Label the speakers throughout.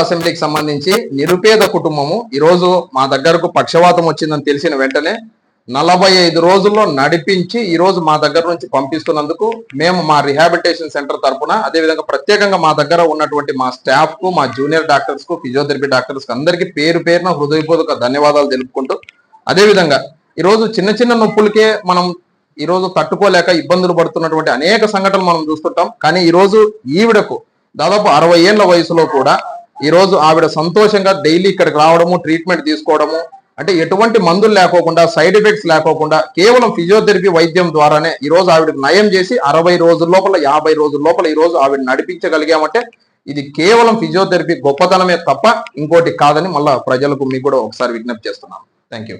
Speaker 1: అసెంబ్లీకి సంబంధించి నిరుపేద కుటుంబము ఈరోజు మా దగ్గరకు పక్షవాతం వచ్చిందని తెలిసిన వెంటనే 45 రోజుల్లో నడిపించి ఈ రోజు మా దగ్గర నుంచి పంపిస్తున్నందుకు మేము మా రిహాబిలిటేషన్ సెంటర్ తరఫున అదేవిధంగా ప్రత్యేకంగా మా దగ్గర ఉన్నటువంటి మా స్టాఫ్ కు మా జూనియర్ డాక్టర్స్ కు ఫిజియోథెరపీ డాక్టర్స్ కు అందరికీ పేరు పేరున హృదయపూర్వక ధన్యవాదాలు తెలుపుకుంటూ అదేవిధంగా ఈరోజు చిన్న చిన్న నొప్పులకే మనం ఈరోజు తట్టుకోలేక ఇబ్బందులు పడుతున్నటువంటి అనేక సంఘటనలు మనం చూస్తుంటాం. కానీ ఈరోజు ఈవిడకు దాదాపు 60 ఏళ్ల వయసులో కూడా ఈ రోజు ఆవిడ సంతోషంగా డైలీ ఇక్కడికి రావడము, ట్రీట్మెంట్ తీసుకోవడము, అంటే ఎటువంటి మందులు లేకోకుండా, సైడ్ ఎఫెక్ట్స్ లేకోకుండా కేవలం ఫిజియోథెరపీ వైద్యం ద్వారానే ఈ రోజు ఆవిడకి నయం చేసి 60 రోజుల లోపల 50 రోజుల లోపల ఈ రోజు ఆవిడ నడిపించగలిగామంటే ఇది కేవలం ఫిజియోథెరపీ గొప్పతనమే తప్ప ఇంకోటి కాదని మళ్ళా ప్రజలకు మీకు కూడా ఒకసారి విజ్ఞప్తి చేస్తున్నాను. Thank you.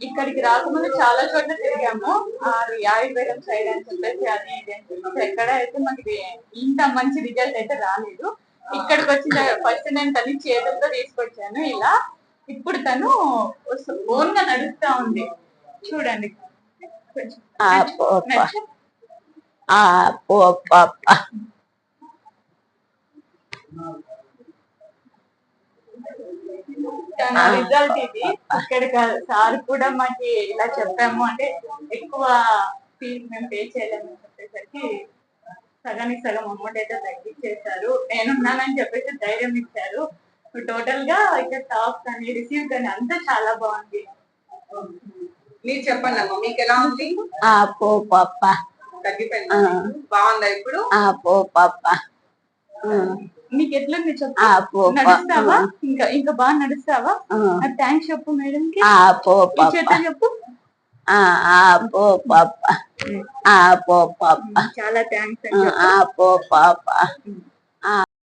Speaker 2: ఇక్కడికి రాకముందు చాలా చోట్ల తిరిగాము, అది ఆయుర్వేదం సైడ్ అని చెప్పేసి అది ఇది అని చెప్పేసి ఎక్కడ అయితే మనకి ఇంత మంచి రిజల్ట్ అయితే రాలేదు. ఇక్కడికి వచ్చిన ఫస్ట్ నేను తను చేతులతో తీసుకొచ్చాను ఇలా, ఇప్పుడు తను ఓన్ గా నడుస్తా ఉంది చూడండి. రిజల్ట్ ఇది. ఇక్కడ సార్ కూడా మాకు ఇలా చెప్పాము, అంటే ఎక్కువ ఫీజు మేము పే చేయలేమని చెప్పేసరికి సగానికి సగం అమౌంట్ అయితే తగ్గించేశారు. నేనున్నానని చెప్పేసి ధైర్యం ఇచ్చారు. టోటల్ గా ఇక్కడ టాప్ కానీ రిసీవ్ కానీ అంతా చాలా బాగుంది.
Speaker 3: మీరు చెప్పండి అమ్మ, మీకు ఎలా ఉంది? తగ్గిపోయింది, బాగుందా ఇప్పుడు?
Speaker 2: నీకు ఎట్లుంది చెప్పు, నడుస్తావా? ఇంకా బాగా నడుస్తావా? థ్యాంక్స్ చెప్పు మేడం కి, చేత చెప్పు. చాలా థ్యాంక్స్.